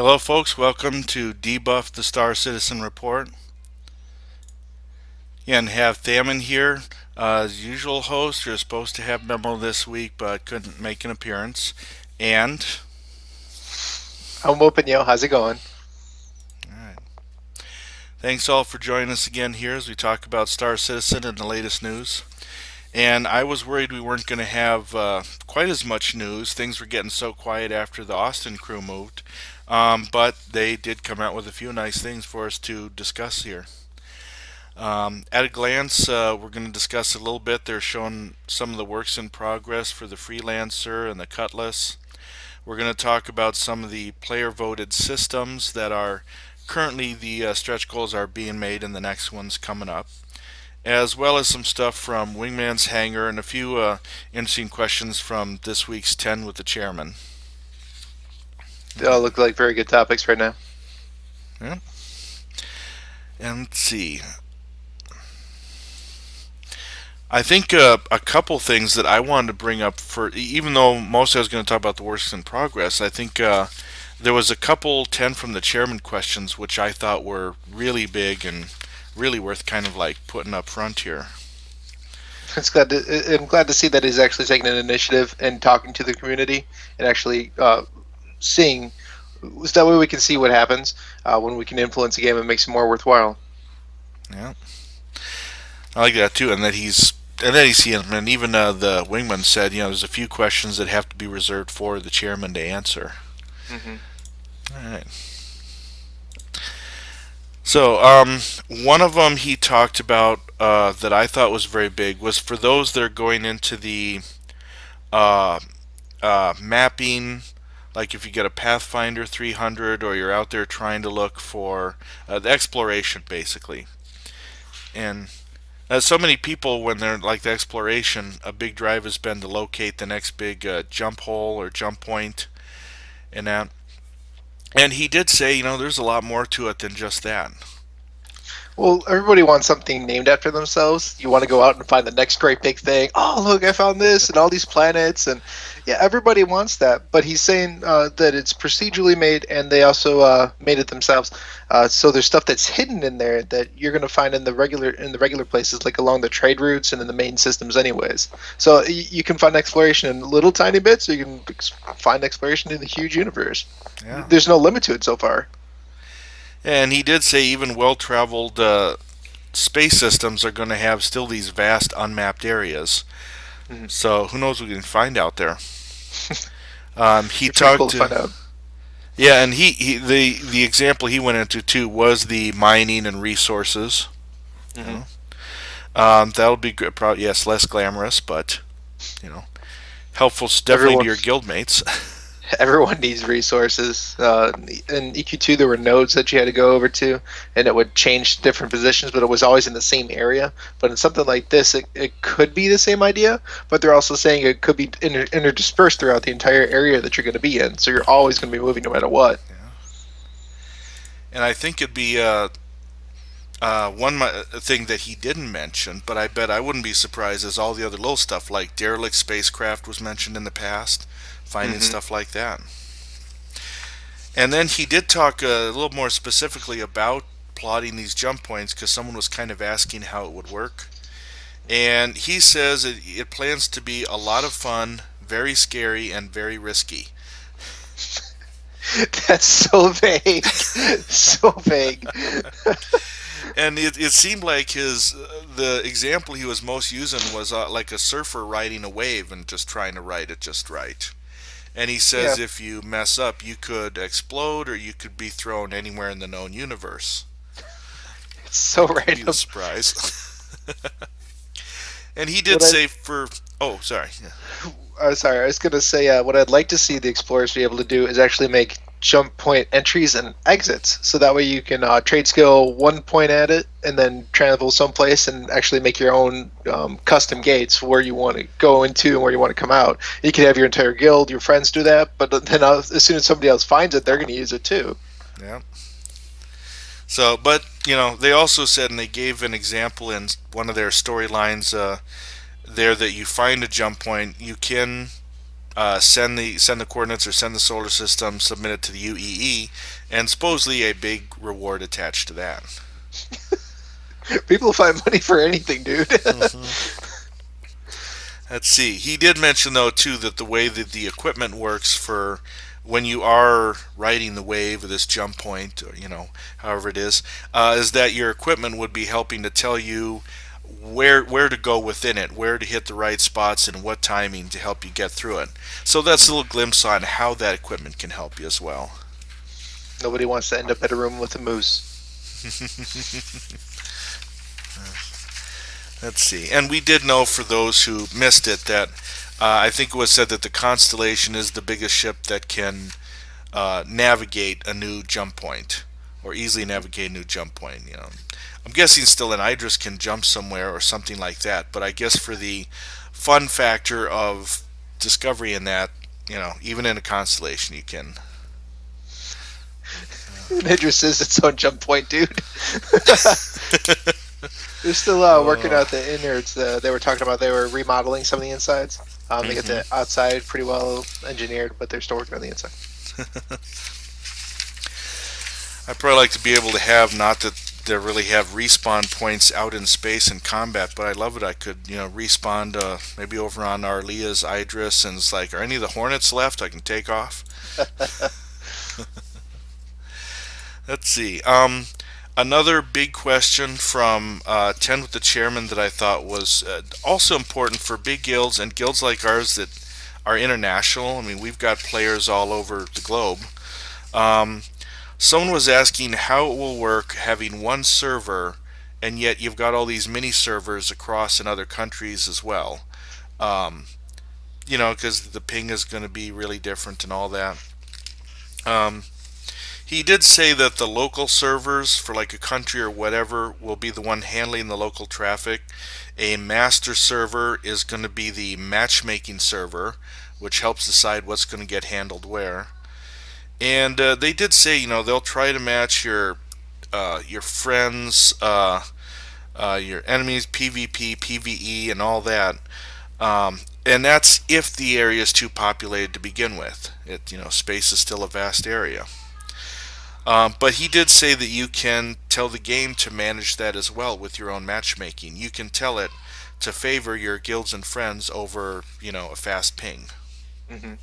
Hello, folks. Welcome to Debuff the Star Citizen Report. And have Thamin here. As usual, host. You're supposed to have Memo this week, but couldn't make an appearance. And I'm Woopnyo. How's it going? all right. Thanks all for joining us again here as we talk about Star Citizen and the latest news. And I was worried we weren't going to have quite as much news. Things were getting so quiet after the Austin crew moved. But they did come out with a few nice things for us to discuss here. At a glance, we're going to discuss a little bit. They're showing some of the works in progress for the Freelancer and the Cutlass. We're going to talk about some of the player voted systems that are currently the stretch goals are being made and the next one's coming up, as well as some stuff from Wingman's Hangar and a few interesting questions from this week's 10 with the chairman. They all look like very good topics right now. Yeah. And let's see. I think a couple things that I wanted to bring up for, even though mostly I was going to talk about the works in progress, I think there was a couple 10 from the chairman questions which I thought were really big and really worth kind of like putting up front here. I'm glad to see that he's actually taking an initiative and talking to the community and actually seeing. So that way we can see what happens when we can influence a game and makes it more worthwhile. Yeah, I like that too, and then he's seeing, and even the wingman said, there's a few questions that have to be reserved for the chairman to answer. Hmm. All right. So, one of them he talked about that I thought was very big was for those that are going into the uh, mapping, like if you get a Pathfinder 300 or you're out there trying to look for the exploration, basically. And so many people, when they're like the exploration, a big drive has been to locate the next big jump hole or jump point, and that. And he did say, there's a lot more to it than just that. Well, everybody wants something named after themselves. You want to go out and find the next great big thing. Oh, look, I found this and all these planets, and yeah, everybody wants that. But he's saying that it's procedurally made, and they also made it themselves. So there's stuff that's hidden in there that you're going to find in the regular places, like along the trade routes and in the main systems, anyways. So you can find exploration in little tiny bits, or you can find exploration in the huge universe. Yeah. There's no limit to it so far. And he did say even well-traveled space systems are going to have still these vast unmapped areas. Mhm. So who knows what we can find out there. He It's pretty talked cool to to find out. yeah, and the example he went into too was the mining and resources. You Hmm. know, that'll be good. Probably yes, less glamorous, but you know, helpful definitely to Everyone your guildmates. everyone needs resources. In EQ2, there were nodes that you had to go over to, and it would change different positions, but it was always in the same area. But in something like this, it could be the same idea, but they're also saying it could be interdispersed throughout the entire area that you're going to be in. So you're always going to be moving no matter what. Yeah. And I think it'd be thing that he didn't mention, but I bet I wouldn't be surprised is all the other little stuff like derelict spacecraft was mentioned in the past, finding Hmm. stuff like that. And then he did talk a little more specifically about plotting these jump points because someone was kind of asking how it would work. And he says it plans to be a lot of fun, very scary, and very risky. That's so vague. So vague. And it seemed like the example he was most using was like a surfer riding a wave and just trying to ride it just right. And he Yeah, says if you mess up, you could explode or you could be thrown anywhere in the known universe. it's so That could be the random. surprise. And he did What I say for. Oh, sorry. Yeah. sorry, I was going to say what I'd like to see the explorers be able to do is actually make jump point entries and exits, so that way you can trade skill one point at it and then travel someplace and actually make your own custom gates where you want to go into and where you want to come out. You can have your entire guild, your friends do that, but then as soon as somebody else finds it, they're going to use it too. Yeah. So, but they also said, and they gave an example in one of their storylines there that you find a jump point, you can send the coordinates or send the solar system, submit it to the UEE, and supposedly a big reward attached to that. People find money for anything, dude. Let's see. He did mention though too that the way that the equipment works for when you are riding the wave or this jump point, or however it is that your equipment would be helping to tell you where to go within it, where to hit the right spots, and what timing to help you get through it. So that's a little glimpse on how that equipment can help you as well. Nobody wants to end up at a room with a moose. Let's see. And we did know, for those who missed it, that I think it was said that the Constellation is the biggest ship that can navigate a new jump point, or easily navigate a new jump point. I'm guessing still an Idris can jump somewhere or something like that. But I guess for the fun factor of discovery in that, even in a Constellation, you can. Idris is its own jump point, dude. They're still working out the innards. They were talking about they were remodeling some of the insides. They get the outside pretty well engineered, but they're still working on the inside. I'd probably like to be able to have, not that they really have respawn points out in space in combat, but I love it. I could, respawn maybe over on Arlia's Idris, and it's like, are any of the Hornets left? I can take off. Let's see. Another big question from 10 with the Chairman that I thought was also important for big guilds and guilds like ours that are international. I mean, we've got players all over the globe. Someone was asking how it will work having one server, and yet you've got all these mini servers across in other countries as well. Because the ping is going to be really different and all that. He did say that the local servers for like a country or whatever will be the one handling the local traffic. A master server is going to be the matchmaking server, which helps decide what's going to get handled where. And they did say, they'll try to match your friends, your enemies, PvP, PvE, and all that. And that's if the area is too populated to begin with. Space is still a vast area. But he did say that you can tell the game to manage that as well with your own matchmaking. You can tell it to favor your guilds and friends over, a fast ping. Mm-hmm.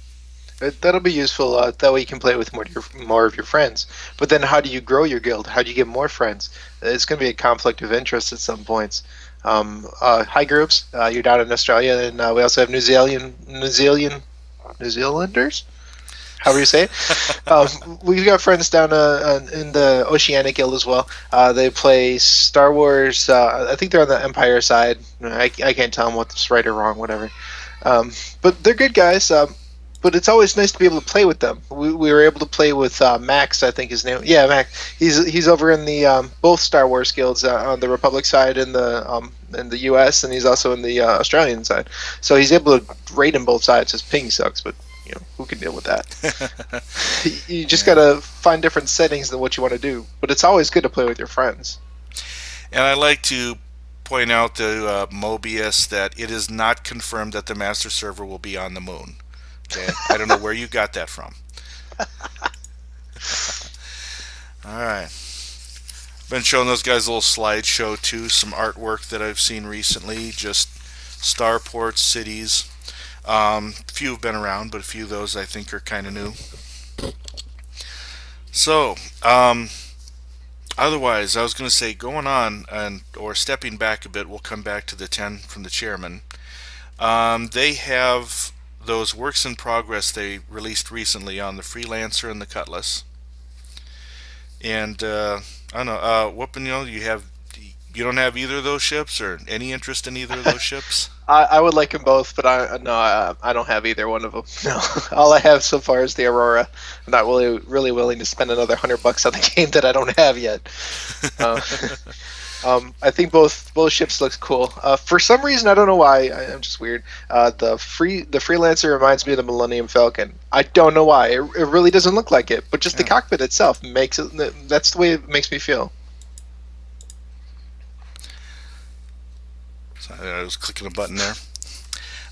That'll be useful. That way you can play with more of your friends. But then how do you grow your guild? How do you get more friends? It's going to be a conflict of interest at some points. Hi groups. You're down in Australia, and we also have New Zealanders. However you say it. We've got friends down in the Oceanic Guild as well. They play Star Wars. I think they're on the Empire side. I can't tell them what's right or wrong, whatever. But they're good guys. But it's always nice to be able to play with them. We were able to play with Max, I think his name. Yeah, Max. He's over in the both Star Wars guilds on the Republic side in the U.S. and he's also in the Australian side. So he's able to raid in both sides. His ping sucks, but who can deal with that? You just gotta find different settings than what you want to do. But it's always good to play with your friends. And I like to point out to Mobius that it is not confirmed that the master server will be on the moon. Okay, I don't know where you got that from. All right. Been showing those guys a little slideshow too, some artwork that I've seen recently, just starports, cities. Few have been around, but a few of those I think are kind of new. So, otherwise, I was going to say, going on or stepping back a bit, we'll come back to the 10 from the Chairman. They have those works in progress they released recently on the Freelancer and the Cutlass. And I don't know, Woopnyo, you don't have either of those ships, or any interest in either of those ships? I would like them both, but I don't have either one of them. No, all I have so far is the Aurora. I'm not really willing to spend another $100 on the game that I don't have yet. I think both ships look cool. For some reason, I don't know why. I'm just weird. The Freelancer reminds me of the Millennium Falcon. I don't know why. It really doesn't look like it, but just the cockpit itself makes it. That's the way it makes me feel. I was clicking a button there.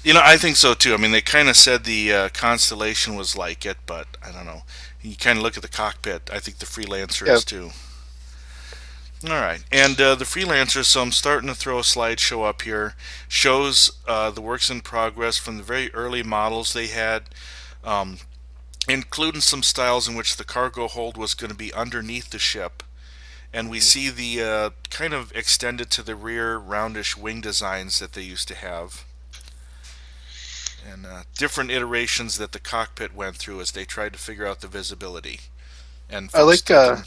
I think so too. I mean, they kind of said the Constellation was like it, but I don't know. You kind of look at the cockpit. I think the Freelancer Yeah, is too. All right, and the Freelancer. So I'm starting to throw a slideshow up here. Shows the works in progress from the very early models they had, um, including some styles in which the cargo hold was going to be underneath the ship. And we see the kind of extended to the rear roundish wing designs that they used to have, and different iterations that the cockpit went through as they tried to figure out the visibility. And I folks like still didn't.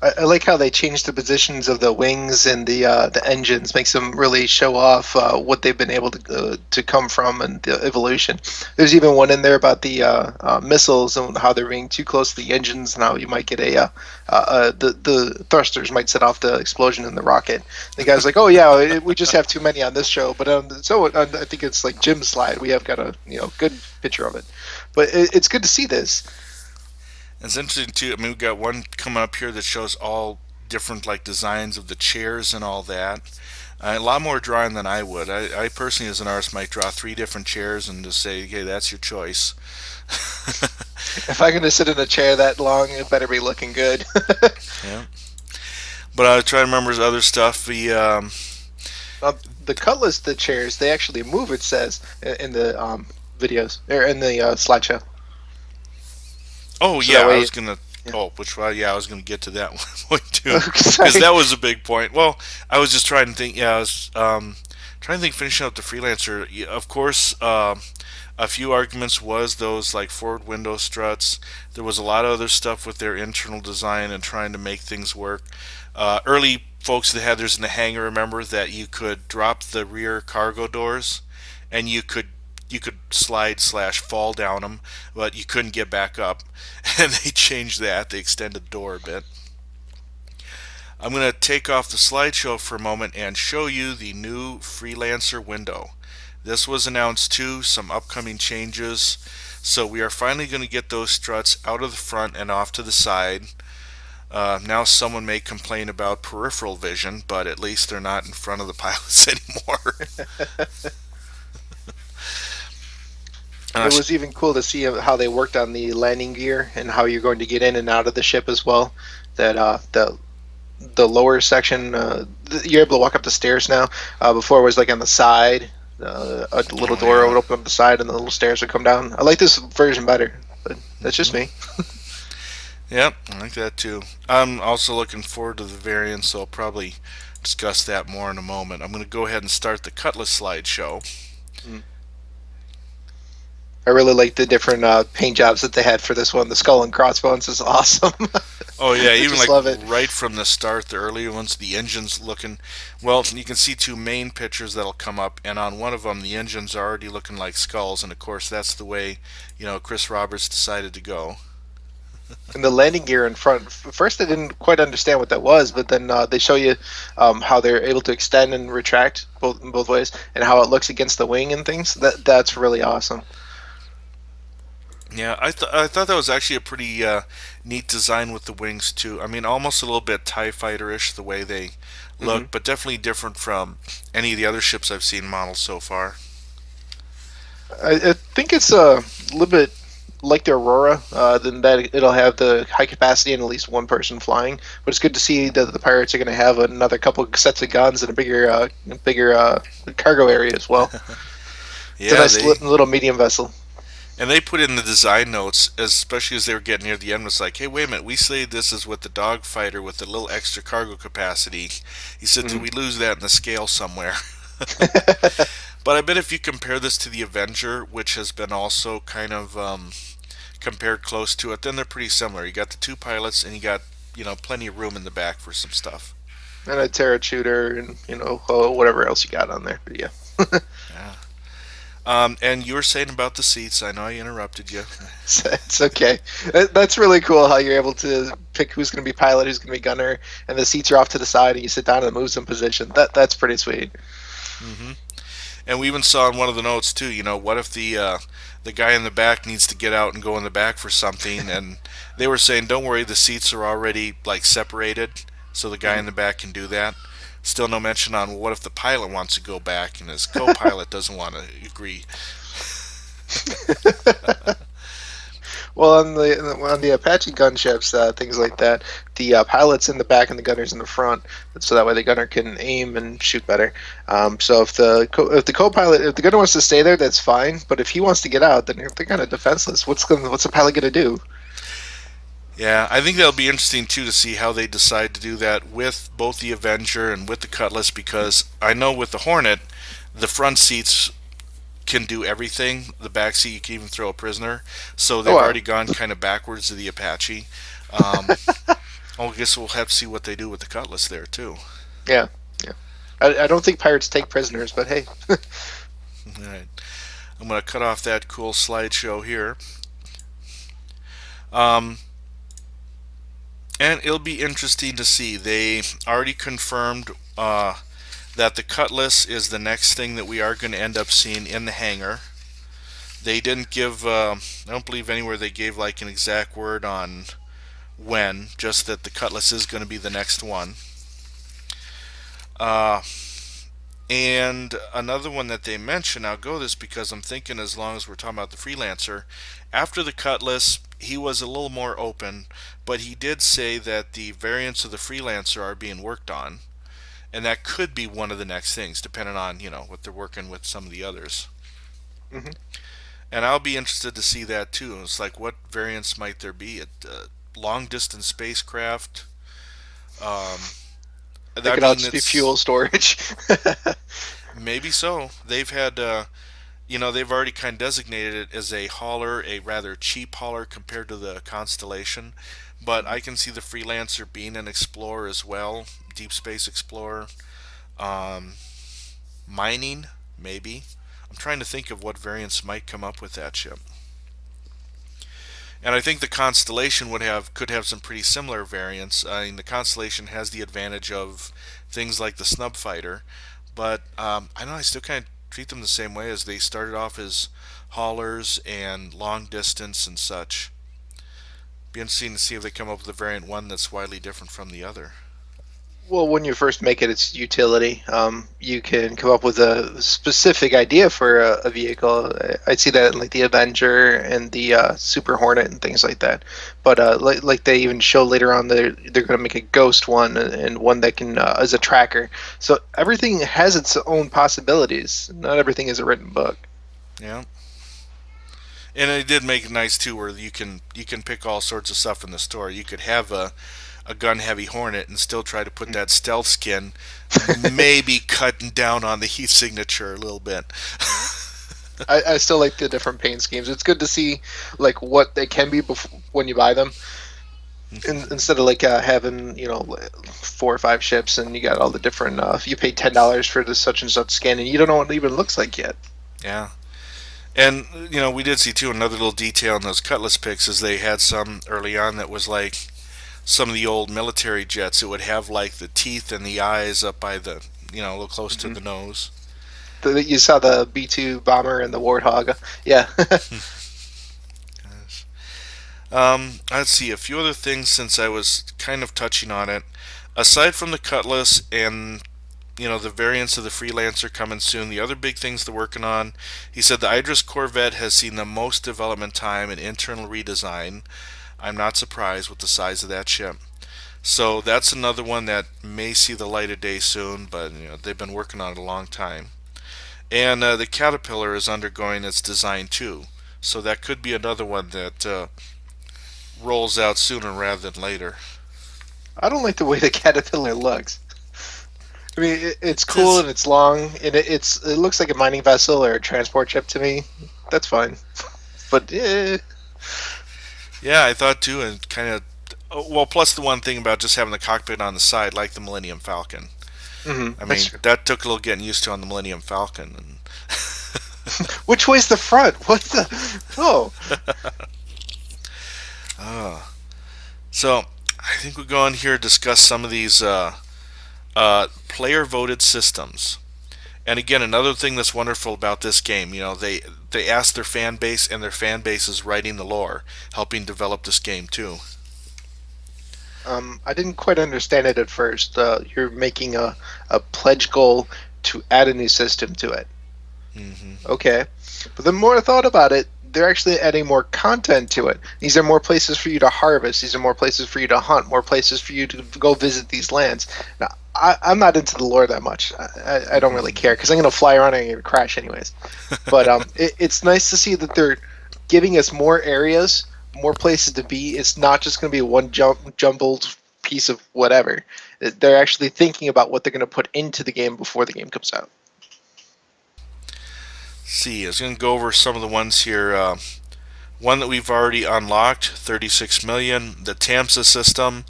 I like how they changed the positions of the wings and the engines. Makes them really show off what they've been able to come from and the evolution. There's even one in there about the missiles and how they're being too close to the engines and how you might get the thrusters might set off the explosion in the rocket. The guy's like, "Oh yeah, we just have too many on this show." But I think it's like Jim's slide. We have got a good picture of it. But it's good to see this. It's interesting too. I mean, we've got one coming up here that shows all different like designs of the chairs and all that. A lot more drawing than I would. I personally, as an artist, might draw three different chairs and just say, "Okay, that's your choice." If I'm gonna sit in a chair that long, it better be looking good. Yeah. But I try to remember his other stuff. The Cutlass, the chairs, they actually move. It says in the videos or in the slideshow. Oh So yeah, that I way, was gonna. yeah. Oh, which one? Yeah, I was gonna get to that one point too, because Sorry. that was a big point. Well, I was just trying to think. Yeah, I was trying to think. Finishing up the Freelancer, yeah, of course. A few arguments was those like forward window struts. There was a lot of other stuff with their internal design and trying to make things work. Early folks that had theirs in the hangar remember that you could drop the rear cargo doors, and you could slide slash fall down them, but you couldn't get back up. And they changed that. They extended the door a bit. I'm going to take off the slideshow for a moment and show you the new Freelancer window. This was announced too, some upcoming changes. So we are finally going to get those struts out of the front and off to the side. Now someone may complain about peripheral vision, but at least they're not in front of the pilots anymore. It was even cool to see how they worked on the landing gear and how you're going to get in and out of the ship as well. That the lower section, you're able to walk up the stairs now. Before it was like on the side. A little Oh door yeah. would open up the side and the little stairs would come down. I like this version better, but that's just me. Yep, I like that too. I'm also looking forward to the variants, so I'll probably discuss that more in a moment. I'm going to go ahead and start the Cutlass slideshow. Mm. I really like the different paint jobs that they had for this one. The skull and crossbones is awesome. Oh yeah, I even just like love it. right from the start, the earlier ones, the engine's looking well. You can see two main pictures that'll come up, and on one of them, the engines are already looking like skulls, and of course, that's the way Chris Roberts decided to go. And the landing gear in front. First, I didn't quite understand what that was, but then they show you how they're able to extend and retract both ways, and how it looks against the wing and things. That's really awesome. Yeah, I thought that was actually a pretty neat design with the wings too. I mean, almost a little bit Tie Fighter-ish the way they Hmm. look, but definitely different from any of the other ships I've seen modeled so far. I think it's a little bit like the Aurora. Then that it'll have the high capacity and at least one person flying. But it's good to see that the pirates are going to have another couple sets of guns and a bigger cargo area as well. It's a Yeah, nice they little medium vessel. and they put in the design notes, especially as they were getting near the end. Was like, hey, wait a minute, we say this is with the dogfighter with a little extra cargo capacity. He said, did Mhm. we lose that in the scale somewhere? But I bet if you compare this to the Avenger, which has been also kind of compared close to it, then they're pretty similar. You got the two pilots, and you got plenty of room in the back for some stuff. And a turret shooter and whatever else you got on there. But yeah. Yeah. And you were saying about the seats. I know I interrupted you. It's okay. That's really cool how you're able to pick who's going to be pilot, who's going to be gunner, and the seats are off to the side, and you sit down and it moves in position. That's pretty sweet. hmm And we even saw in one of the notes too. What if the guy in the back needs to get out and go in the back for something? And they were saying, don't worry, the seats are already like separated, so the guy in Hmm. the back can do that. Still no mention on what if the pilot wants to go back and his co-pilot doesn't want to agree. Well, on the Apache gunships, things like that, the pilot's in the back and the gunner's in the front, so that way the gunner can aim and shoot better. So if the co-pilot, if the gunner wants to stay there, that's fine. But if he wants to get out, then they're kind of defenseless. What's the pilot gonna do? Yeah, I think that'll be interesting too to see how they decide to do that with both the Avenger and with the Cutlass, because I know with the Hornet, the front seats can do everything. The back seat you can even throw a prisoner. So Oh they've wow, already gone kind of backwards to the Apache. Um, I guess we'll have to see what they do with the Cutlass there too. yeah, yeah. I don't think pirates take prisoners, but hey, All right, I'm gonna cut off that cool slideshow here. Um, and it'll be interesting to see. They already confirmed that the Cutlass is the next thing that we are going to end up seeing in the hangar. They didn't give, I don't believe anywhere they gave like an exact word on when, just that the Cutlass is going to be the next one. Uh, and another one that they mentioned, I'll go this because I'm thinking as long as we're talking about the Freelancer, after the Cutlass, he was a little more open, but he did say that the variants of the Freelancer are being worked on, and that could be one of the next things, depending on what they're working with some of the others. hmm And I'll be interested to see that too. It's like what variants might there be? At long distance spacecraft. Um, it I could all mean, just be it's fuel storage. maybe so. They've had, they've already kind of designated it as a hauler, a rather cheap hauler compared to the Constellation. But I can see the Freelancer being an explorer as well, deep space explorer. Um, Mining, maybe. I'm trying to think of what variants might come up with that ship. And I think the Constellation could have some pretty similar variants. I mean, the Constellation has the advantage of things like the Snub Fighter, but I know I still kind of treat them the same way as they started off as haulers and long distance and such. Be interesting to see if they come up with a variant one that's widely different from the other. Well, when you first make it, its utility. You can come up with a specific idea for a vehicle. I'd see that in like the Avenger and the Super Hornet and things like that. But like they even show later on, they're going to make a Ghost one and one that can as a tracker. So everything has its own possibilities. Not everything is a written book. Yeah. And it did make it nice too, where you can pick all sorts of stuff in the store. You could have a gun heavy Hornet and still try to put that stealth skin, maybe cutting down on the heat signature a little bit. I still like the different paint schemes. It's good to see like what they can be when you buy them. Instead of like having four or five ships and you got all the different you pay $10 for the such and such skin and you don't know what it even looks like yet. Yeah. And we did see too another little detail in those Cutlass picks is they had some early on that was like some of the old military jets. It would have like the teeth and the eyes up by the a little close to hmm the nose. You saw the B-2 bomber and the Warthog. Yeah. Yes. Let's see a few other things since I was kind of touching on it. Aside from the Cutlass and the variants of the Freelancer coming soon, the other big things they're working on, he said the Idris Corvette has seen the most development time and internal redesign. I'm not surprised with the size of that ship. So that's another one that may see the light of day soon, but they've been working on it a long time. And the Caterpillar is undergoing its design too, so that could be another one that rolls out sooner rather than later. I don't like the way the Caterpillar looks. I mean, it's cool Tis, and it's long and it looks like a mining vessel or a transport ship to me. That's fine. But yeah, I thought too, and kind of. Well, plus the one thing about just having the cockpit on the side, like the Millennium Falcon. I that's mean, true. that took a little getting used to on the Millennium Falcon. And Which way's the front? What the? Oh, so I think we'll go in here and discuss some of these player voted systems. And again, another thing that's wonderful about this game, they ask their fan base, and their fan base is writing the lore, helping develop this game too. I didn't quite understand it at first. You're making a pledge goal to add a new system to it. Hmm. Okay. But the more I thought about it, they're actually adding more content to it. These are more places for you to harvest. These are more places for you to hunt. More places for you to go visit these lands. Now, I'm not into the lore that much. I don't really care because I'm going to fly around and I'm going to crash anyways. But it's nice to see that they're giving us more areas, more places to be. It's not just going to be one jumbled piece of whatever. They're actually thinking about what they're going to put into the game before the game comes out. See, I was going to go over some of the ones here. One that we've already unlocked, 36 million, the Tampa System,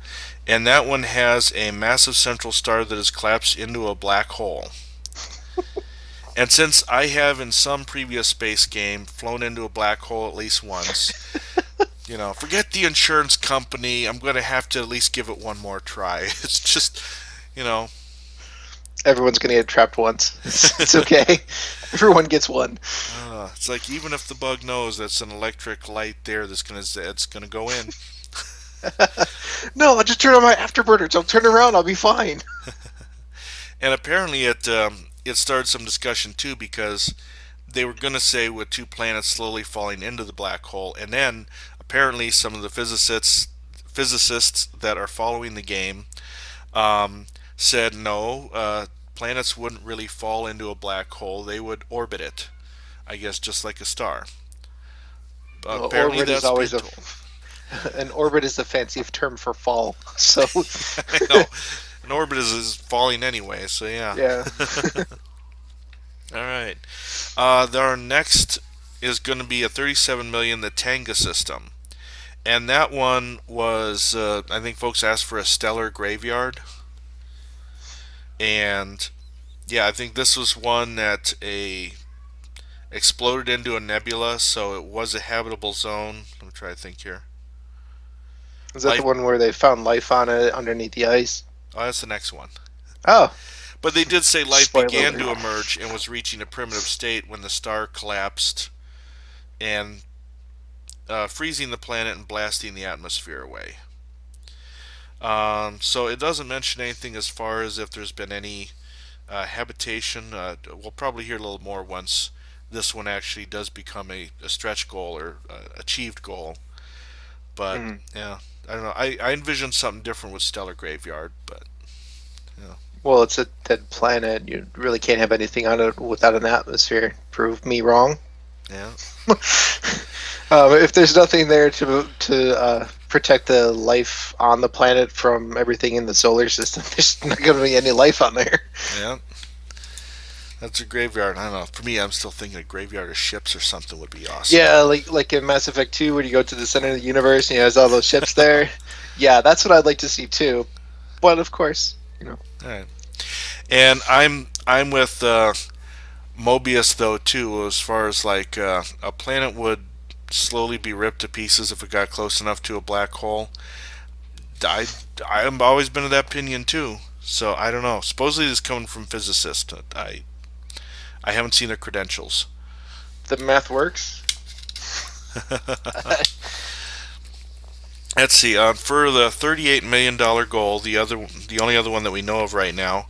and that one has a massive central star that has collapsed into a black hole. And since I have in some previous space game flown into a black hole at least once, forget the insurance company. I'm going to have to at least give it one more try. It's just, you know, Everyone's going to get trapped once. It's okay. Everyone gets one. it's like even if the bug knows that's an electric light there that's gonna go in. No, I'll just turn on my afterburners. I'll turn around. I'll be fine. And apparently it started some discussion too because they were gonna say with two planets slowly falling into the black hole, and then apparently some of the physicists that are following the game said no, planets wouldn't really fall into a black hole; they would orbit it. I guess just like a star. Well, Apparently orbit is that's always being a told. an orbit is a fancy term for fall. So I know. An orbit is falling anyway, so yeah. yeah. All right. Our next is going to be a 37 million, the Tanga system. And that one was, I think folks asked for a stellar graveyard. And yeah, I think this was one that exploded into a nebula, so it was a habitable zone. Let me try to think here. Is that the Life. one where they found life on it underneath the ice? Oh, that's the next one. Oh, But they did say life spoiler began alert. to emerge and was reaching a primitive state when the star collapsed and freezing the planet and blasting the atmosphere away. So it doesn't mention anything as far as if there's been any habitation. We'll probably hear a little more once this one actually does become a stretch goal or achieved goal. But Mhm. yeah, I don't know. I envision something different with Stellar Graveyard, but yeah, Well, it's a dead planet. You really can't have anything on it without an atmosphere. Prove me wrong. yeah, If there's nothing there to protect the life on the planet from everything in the solar system, there's not going to be any life on there. yeah. That's a graveyard. I don't know. For me, I'm still thinking a graveyard of ships or something would be awesome. Yeah, like in Mass Effect 2, when you go to the center of the universe and he has all those ships there. Yeah, that's what I'd like to see too. But of course, All right. And I'm with Mobius though too, as far as like a planet would slowly be ripped to pieces if it got close enough to a black hole. I I've always been of that opinion too. So I don't know. Supposedly this is coming from physicists. I haven't seen their credentials. the math works. Let's see. For the $38 million goal, the only other one that we know of right now,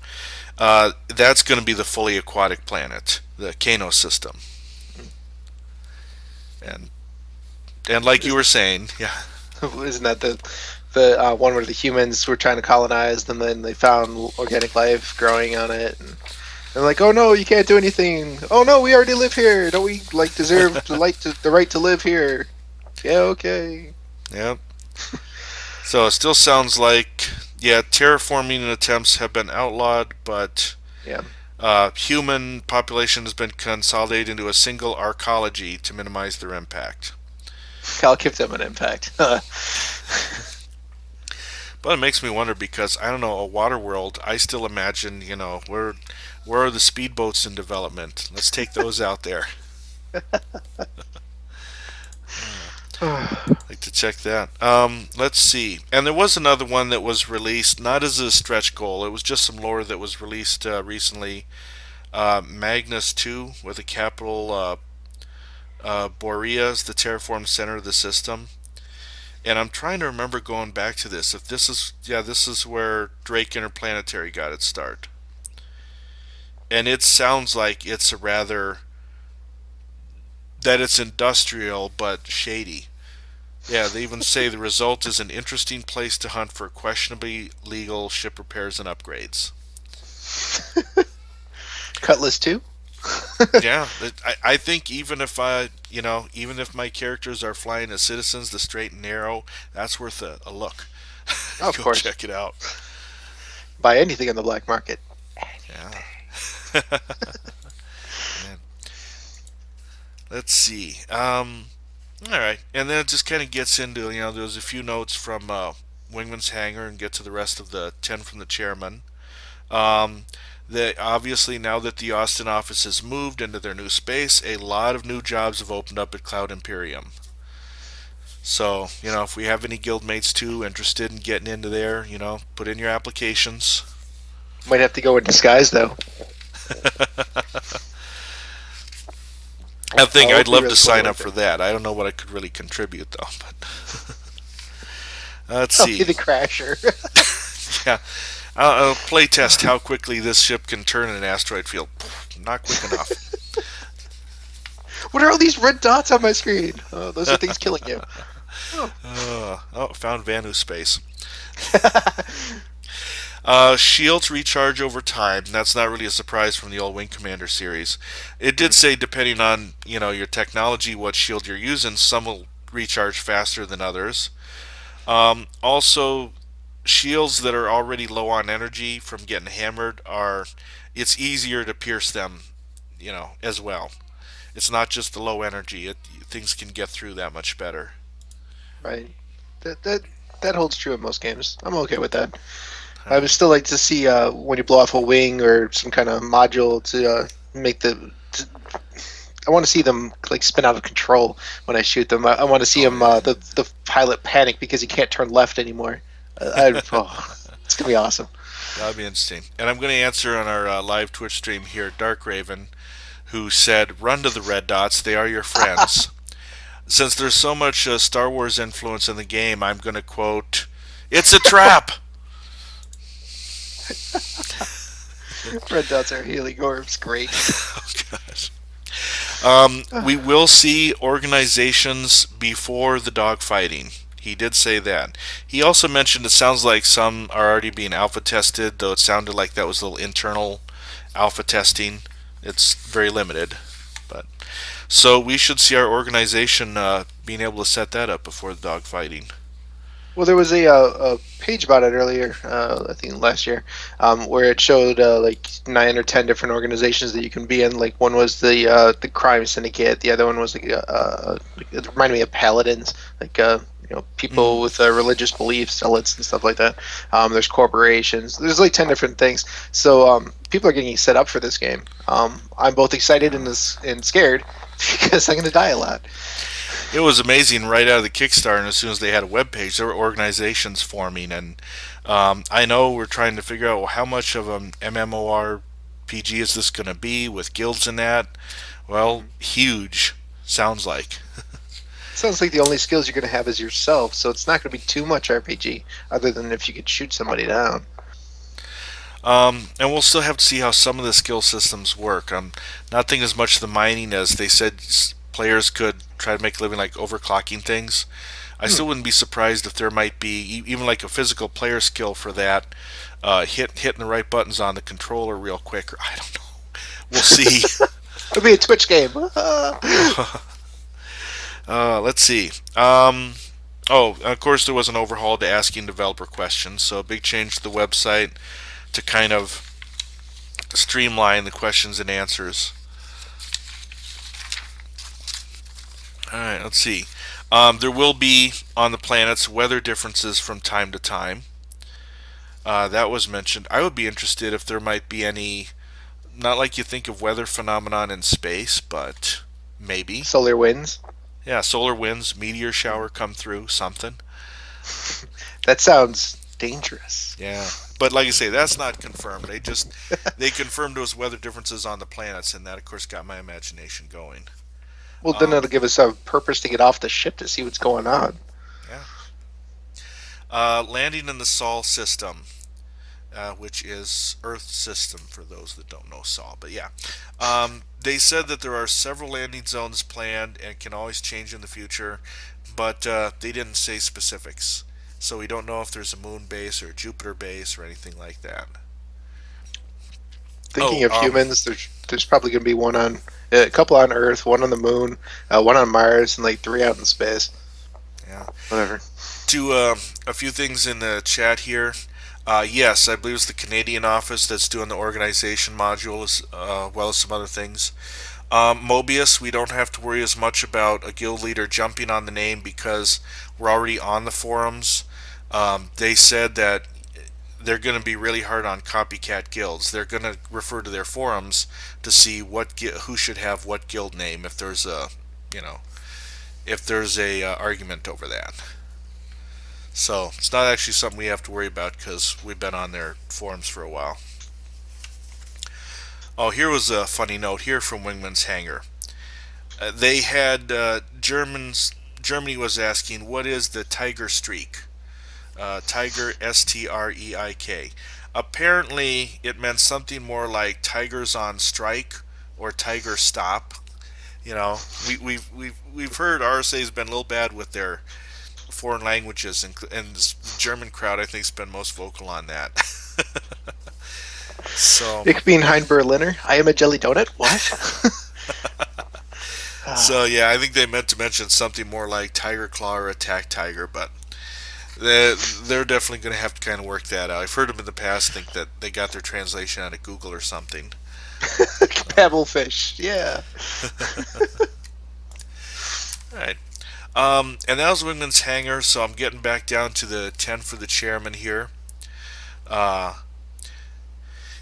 that's going to be the fully aquatic planet, the Kanos system, and like you were saying, yeah, Isn't that the one where the humans were trying to colonize, and then they found organic life growing on it, and they're like, "Oh no, you can't do anything. Oh no, we already live here. Don't we like deserve the right to live here?" Yeah, okay. yeah. So it still sounds like yeah, terraforming attempts have been outlawed, but Yeah, human population has been consolidated into a single arcology to minimize their impact. I'll give them an impact. But it makes me wonder because I don't know a water world. I still imagine where are the speedboats in development? Let's take those out there. Like to check that. Let's see. And there was another one that was released, not as a stretch goal. It was just some lore that was released recently. Magnus 2 with a capital Boreas, the terraform center of the system. And I'm trying to remember going back to this. If this is, yeah, this is where Drake Interplanetary got its start. And it sounds like it's a rather, that it's industrial but shady. Yeah, they even say the result is an interesting place to hunt for questionably legal ship repairs and upgrades. Cutlass 2? Yeah, I think even if even if my characters are flying as citizens, the straight and narrow, that's worth a look. Of Go course. check it out. Buy anything on the black market. Yeah. Man. Let's see. All right, and then it just kind of gets into there's a few notes from Wingman's hangar and get to the rest of the 10 from the chairman. Um, that obviously now that the Austin office has moved into their new space, a lot of new jobs have opened up at Cloud Imperium. So, if we have any guildmates too interested in getting into there, put in your applications. Might have to go in disguise, though. I think I'll I'd be love really to cool sign up with for it. that. I don't know what I could really contribute though, but let's I'll be see. the crasher. Yeah, play test how quickly this ship can turn in an asteroid field. Not quick enough. What are all these red dots on my screen? Oh, those are things killing you. Oh. Found Vanu Space. Shields recharge over time. That's not really a surprise from the old Wing Commander series. It did say depending on your technology, what shield you're using, some will recharge faster than others. Also, shields that are already low on energy from getting hammered are it's easier to pierce them, as well. It's not just the low energy. Things can get through that much better. Right. That holds true in most games. I'm okay with that. All I would right. still like to see when you blow off a wing or some kind of module to make the. I want to see them like spin out of control when I shoot them. I want to see Oh them yeah. the pilot panic because he can't turn left anymore. It's gonna be awesome. That'll be interesting. And I'm going to answer on our live Twitch stream here, Dark Raven, who said, "Run to the red dots. They are your friends." Since there's so much Star Wars influence in the game, I'm going to quote, "It's a trap." Red dots are healing orbs. Great. Oh gosh. We will see organizations before the dogfighting. He did say that. He also mentioned it sounds like some are already being alpha tested, though it sounded like that was a little internal alpha testing. It's very limited, but so we should see our organization being able to set that up before the dogfighting. Well, there was a page about it earlier, I think last year, where it showed like 9 or 10 different organizations that you can be in. Like one was the crime syndicate, the other one was like, it reminded me of paladins, like people Mm. with religious beliefs, zealots and stuff like that. There's corporations. There's like 10 different things. So people are getting set up for this game. I'm both excited Yeah. and scared because I'm going to die a lot. It was amazing right out of the Kickstarter, and as soon as they had a web page, there were organizations forming, and I know we're trying to figure out, well, how much of an MMORPG is this going to be with guilds and that. Well, huge. Sounds like. Sounds like the only skills you're going to have is yourself, so it's not going to be too much RPG, other than if you could shoot somebody down. And we'll still have to see how some of the skill systems work. I'm not thinking as much of the mining as they said players could try to make a living like overclocking things. I Hmm. still wouldn't be surprised if there might be even like a physical player skill for that, hitting the right buttons on the controller real quick. Or I don't know. We'll see. It'll be a Twitch game. Let's see. Of course, there was an overhaul to asking developer questions, so a big change to the website to kind of streamline the questions and answers. All right, let's see. There will be on the planets weather differences from time to time. That was mentioned. I would be interested if there might be any, not like you think of weather phenomenon in space, but maybe. Solar winds. Yeah, solar winds, meteor shower come through, something. That sounds dangerous. Yeah, but like I say, that's not confirmed. They confirmed those weather differences on the planets, and that of course got my imagination going. Well, then Um, it'll give us a purpose to get off the ship to see what's going on. yeah. Landing in the Sol system, which is Earth system for those that don't know Sol. But yeah, they said that there are several landing zones planned and can always change in the future, but they didn't say specifics. So we don't know if there's a moon base or a Jupiter base or anything like that. Thinking Oh, of humans, there's probably going to be one on a couple on Earth, one on the moon, one on Mars, and like three out in space. yeah. Whatever. To a few things in the chat here. Yes, I believe it's the Canadian office that's doing the organization module as well as some other things. Mobius, we don't have to worry as much about a guild leader jumping on the name because we're already on the forums. They said that they're going to be really hard on copycat guilds. They're going to refer to their forums to see who should have what guild name if there's a, you know, if there's a argument over that. So it's not actually something we have to worry about because we've been on their forums for a while. Oh, here was a funny note here from Wingman's Hangar. They had Germany was asking, what is the Tiger Streak? Tiger, Streik. Apparently, it meant something more like Tigers on Strike or Tiger Stop. You know, we've heard RSA's been a little bad with their foreign languages, and the German crowd I think's been most vocal on that. So, Ich bin ein Berliner. I am a jelly donut. What? so yeah, I think they meant to mention something more like Tiger Claw or Attack Tiger, but they're definitely going to have to kind of work that out. I've heard them in the past think that they got their translation out of Google or something. Paddlefish. Yeah. All right. And that was Wingman's Hangar, so I'm getting back down to the 10 for the chairman here.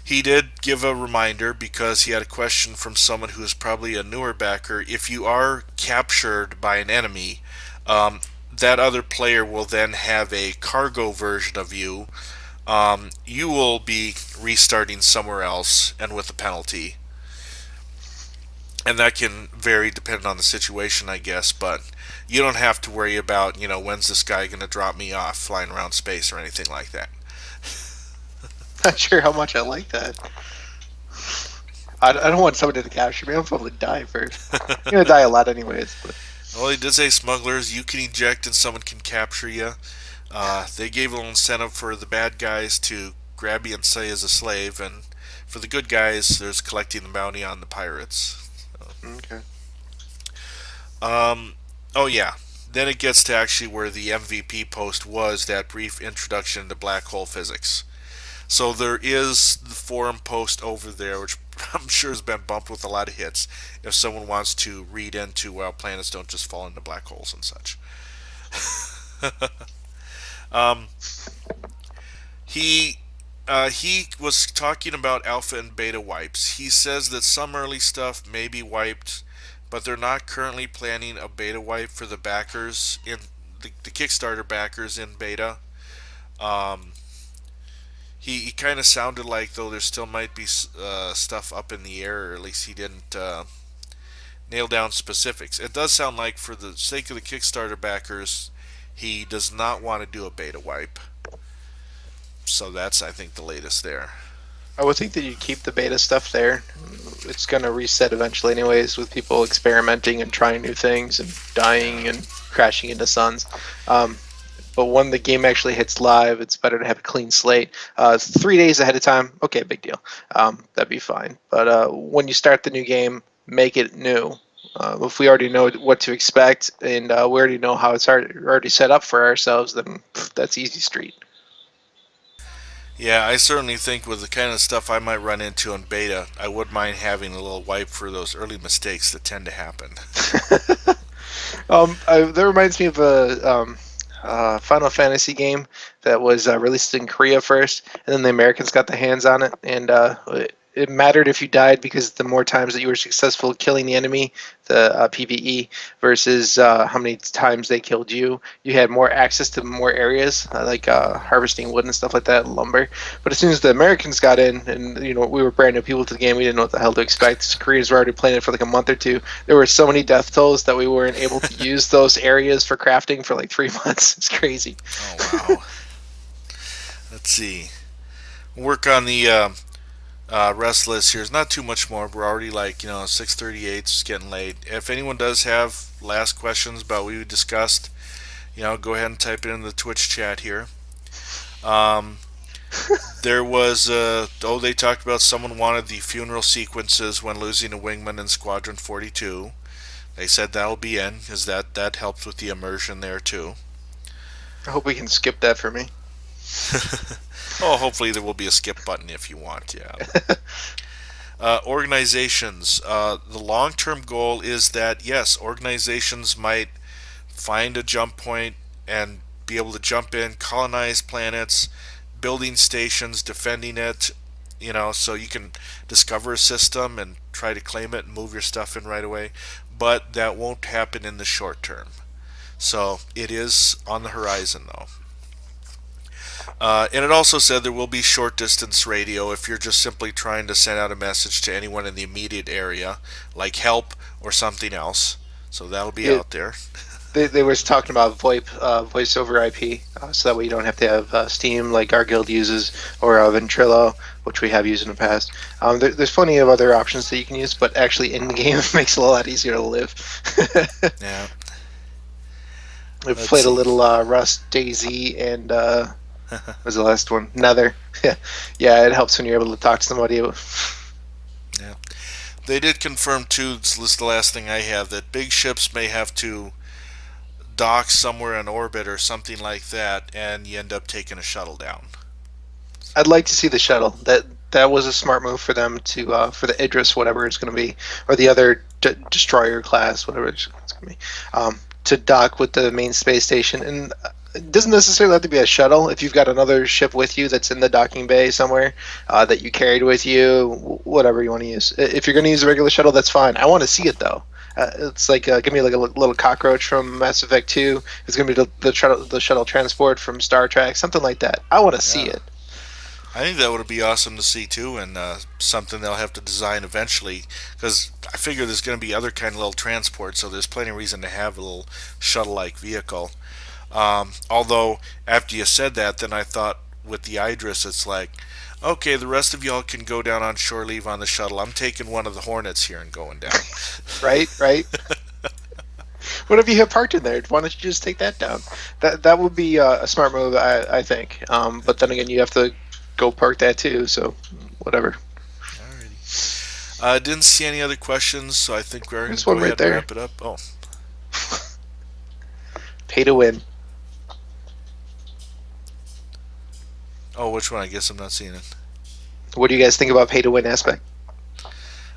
He did give a reminder because he had a question from someone who is probably a newer backer. If you are captured by an enemy, that other player will then have a cargo version of you. You will be restarting somewhere else and with a penalty. And that can vary depending on the situation, I guess, but you don't have to worry about, when's this guy going to drop me off flying around space or anything like that. Not sure how much I like that. I don't want somebody to capture me. I'll probably die first. I'm gonna die a lot anyways. But. Well, he did say smugglers, you can eject and someone can capture you. They gave a little incentive for the bad guys to grab you and sell you as a slave, and for the good guys, there's collecting the bounty on the pirates. Okay. Oh yeah. Then it gets to actually where the MVP post was, that brief introduction to black hole physics. So there is the forum post over there, which I'm sure has been bumped with a lot of hits. If someone wants to read into planets don't just fall into black holes and such. He was talking about alpha and beta wipes. He says that some early stuff may be wiped, but they're not currently planning a beta wipe for the backers in the Kickstarter backers in beta. He kind of sounded like though there still might be stuff up in the air, or at least he didn't nail down specifics. It does sound like for the sake of the Kickstarter backers, he does not want to do a beta wipe. So that's, I think, the latest there. I would think that you keep the beta stuff there. It's going to reset eventually anyways, with people experimenting and trying new things and dying and crashing into suns. But when the game actually hits live, it's better to have a clean slate. 3 days ahead of time, okay, big deal. That'd be fine. But when you start the new game, make it new. If we already know what to expect and we already know how it's already set up for ourselves, then that's easy street. Yeah, I certainly think with the kind of stuff I might run into in beta, I wouldn't mind having a little wipe for those early mistakes that tend to happen. That reminds me of a Final Fantasy game that was released in Korea first, and then the Americans got the hands on it, and it mattered if you died because the more times that you were successful killing the enemy, the PvE, versus how many times they killed you, you had more access to more areas, like harvesting wood and stuff like that, and lumber. But as soon as the Americans got in, and we were brand new people to the game, we didn't know what the hell to expect. Koreans were already playing it for like a month or two. There were so many death tolls that we weren't able to use those areas for crafting for like 3 months. It's crazy. Oh wow. Let's see. Work on the rest list here. There's not too much more. We're already 6:38. It's getting late. If anyone does have last questions about what we discussed, go ahead and type it in the Twitch chat here. Um, there was they talked about someone wanted the funeral sequences when losing a wingman in Squadron 42. They said that'll be in because that helps with the immersion there too. I hope we can skip that for me. Oh, hopefully there will be a skip button if you want. Yeah. Organizations. The long-term goal is that yes, organizations might find a jump point and be able to jump in, colonize planets, building stations, defending it. So you can discover a system and try to claim it and move your stuff in right away. But that won't happen in the short term. So it is on the horizon, though. And it also said there will be short distance radio if you're just simply trying to send out a message to anyone in the immediate area, like help or something else. So that'll be It, out there. they was talking about VoIP, voice over IP, so that way you don't have to have Steam like our guild uses, or Ventrilo, which we have used in the past. There's plenty of other options that you can use, but actually in the game it makes it a lot easier to live. Yeah. We've Let's played a see. little Rust, Daisy, and what was the last one? Nether. Yeah, yeah, it helps when you're able to talk to somebody. Yeah. They did confirm too. This is the last thing I have, that big ships may have to dock somewhere in orbit or something like that, and you end up taking a shuttle down. I'd like to see the shuttle. That was a smart move for them to for the Idris, whatever it's going to be, or the other destroyer class, whatever it's going to be, to dock with the main space station. And it doesn't necessarily have to be a shuttle. If you've got another ship with you that's in the docking bay somewhere that you carried with you, whatever you want to use. If you're going to use a regular shuttle, that's fine. I want to see it though. It's like give me like a little cockroach from Mass Effect 2. It's going to be the shuttle transport from Star Trek, something like that. I want to see Yeah. it. I think that would be awesome to see too, and something they'll have to design eventually. Because I figure there's going to be other kind of little transport, so there's plenty of reason to have a little shuttle-like vehicle. Although after you said that, then I thought with the Idris, it's like, okay, the rest of y'all can go down on shore leave on the shuttle. I'm taking one of the Hornets here and going down. Right, right. What if you have parked in there? Why don't you just take that down? That would be a smart move, I think. But then again, you have to go park that too. So whatever. Alrighty. Didn't see any other questions, so I think we're going to There's go one right ahead and there. wrap it up. Oh, Pay to win. which one? I guess I'm not seeing it. What do you guys think about pay to win aspect?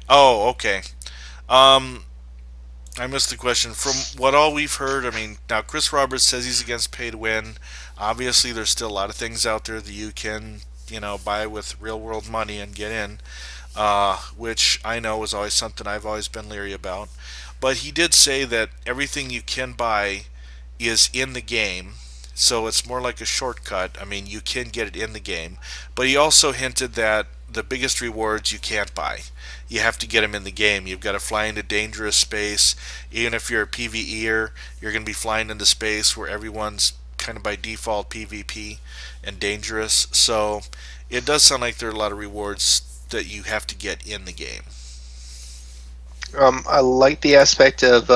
Oh, okay. Um, I missed the question. From what all we've heard, I mean, now Chris Roberts says he's against pay to win. Obviously, there's still a lot of things out there that you can, buy with real world money and get in, which I know is always something I've always been leery about. But he did say that everything you can buy is in the game, so it's more like a shortcut. I mean, you can get it in the game, but he also hinted that the biggest rewards you can't buy. You have to get them in the game. You've got to fly into dangerous space. Even if you're a PvEer, you're going to be flying into space where everyone's kind of by default PvP and dangerous. So it does sound like there are a lot of rewards that you have to get in the game. I like the aspect of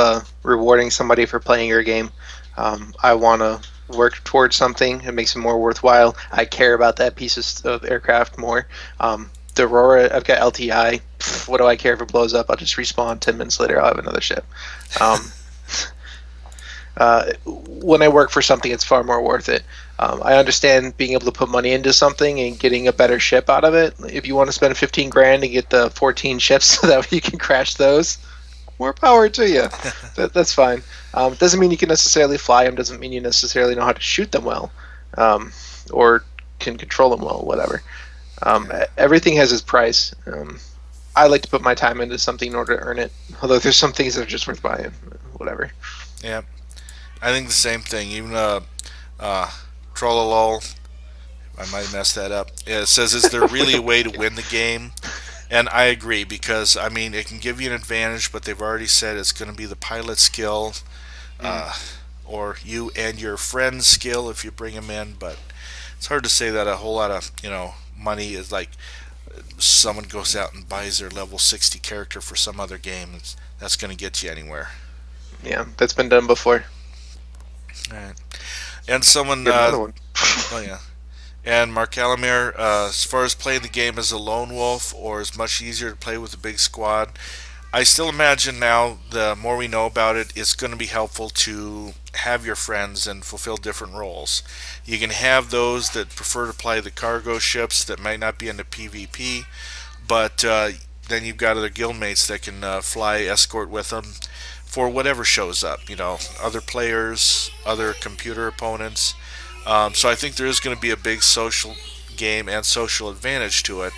rewarding somebody for playing your game. I want to work towards something. It makes it more worthwhile. I care about that piece of aircraft more. The Aurora, I've got LTI. What do I care if it blows up? I'll just respawn 10 minutes later. I'll have another ship. Um, when I work for something, it's far more worth it. I understand being able to put money into something and getting a better ship out of it. If you want to spend 15 grand and get the 14 ships so that you can crash those, more power to you. That's fine. Doesn't mean you can necessarily fly them. Doesn't mean you necessarily know how to shoot them well, or can control them well. Whatever. Everything has its price. I like to put my time into something in order to earn it. Although there's some things that are just worth buying. Whatever. Yeah, I think the same thing. Even Trollolol, I might have messed that up. Yeah, it says, "Is there really a way to win the game?" And I agree, because I mean it can give you an advantage, but they've already said it's going to be the pilot skill, Mm. uh, or you and your friend's skill if you bring them in. But it's hard to say that a whole lot of money is like someone goes out and buys their level 60 character for some other game. That's going to get you anywhere. Yeah, that's been done before. All right. And someone, Get another one. oh yeah, and Mark Calamere, as far as playing the game as a lone wolf or is much easier to play with a big squad, I still imagine now, the more we know about it, it's going to be helpful to have your friends and fulfill different roles. You can have those that prefer to play the cargo ships that might not be into PvP, but then you've got other guildmates that can fly escort with them for whatever shows up. Other players, other computer opponents. So I think there is going to be a big social game and social advantage to it.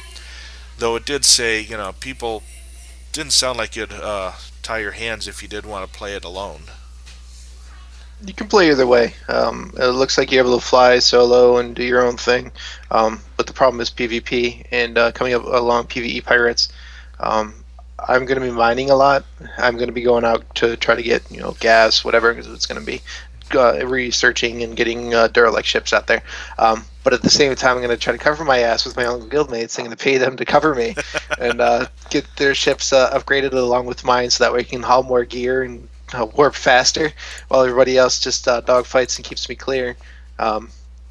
Though it did say, people didn't sound like you'd tie your hands if you did want to play it alone. You can play either way. It looks like you're able to fly solo and do your own thing. But the problem is PvP and coming up along PvE pirates. I'm going to be mining a lot. I'm going to be going out to try to get gas, whatever it's going to be. Researching and getting derelict ships out there. But at the same time, I'm going to try to cover my ass with my own guildmates. I'm going to pay them to cover me and get their ships upgraded along with mine, so that way I can haul more gear and warp faster, while everybody else just dogfights and keeps me clear.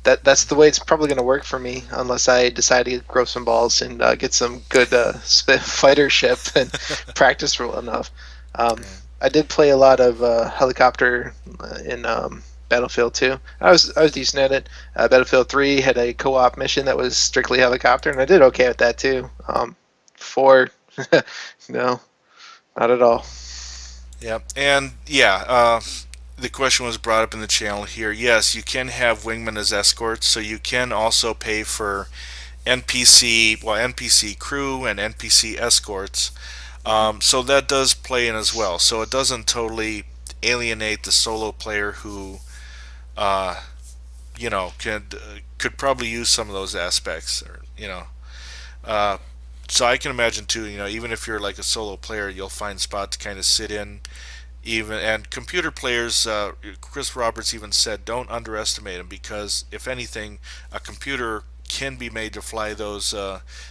That's the way it's probably going to work for me, unless I decide to grow some balls and get some good fighter ship and practice well enough. I did play a lot of helicopter in Battlefield 2. I was decent at it. Battlefield 3 had a co-op mission that was strictly helicopter, and I did okay with that too. 4, no, not at all. Yep, and the question was brought up in the channel here. Yes, you can have wingmen as escorts, so you can also pay for NPC crew and NPC escorts. So that does play in as well. So it doesn't totally alienate the solo player who, could probably use some of those aspects, or. Uh, so I can imagine too. Even if you're like a solo player, you'll find spots to kind of sit in. Even and computer players, Chris Roberts even said, don't underestimate them, because if anything, a computer can be made to fly those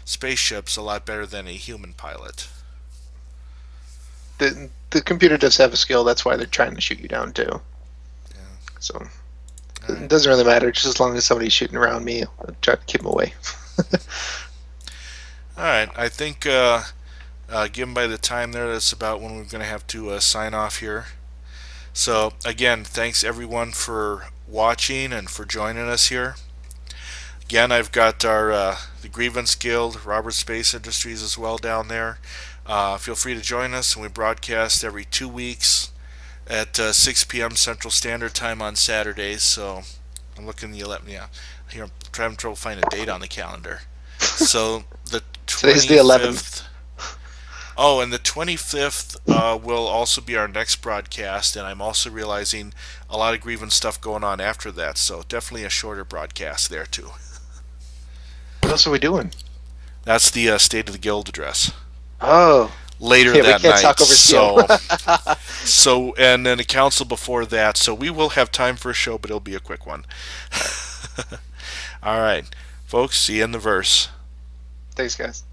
spaceships a lot better than a human pilot. The computer does have a skill. That's why they're trying to shoot you down too. Yeah. So Right. it doesn't really matter. Just as long as somebody's shooting around me, I'll try to keep them away. All right. I think, given by the time there, that's about when we're going to have to sign off here. So again, thanks everyone for watching and for joining us here. Again, I've got our the Grievance Guild, Robert Space Industries as well down there. Feel free to join us, and we broadcast every 2 weeks at 6 p.m. Central Standard Time on Saturdays. So I'm looking, here I'm trying to find a date on the calendar. So the Today's the 11th. Oh, and the 25th will also be our next broadcast, and I'm also realizing a lot of Grievance stuff going on after that, so definitely a shorter broadcast there too. What else are we doing? That's the State of the Guild address. Oh, Later okay, that we can't night. talk over So, and then a council before that. So we will have time for a show, but it'll be a quick one. All right, folks. See you in the verse. Thanks, guys.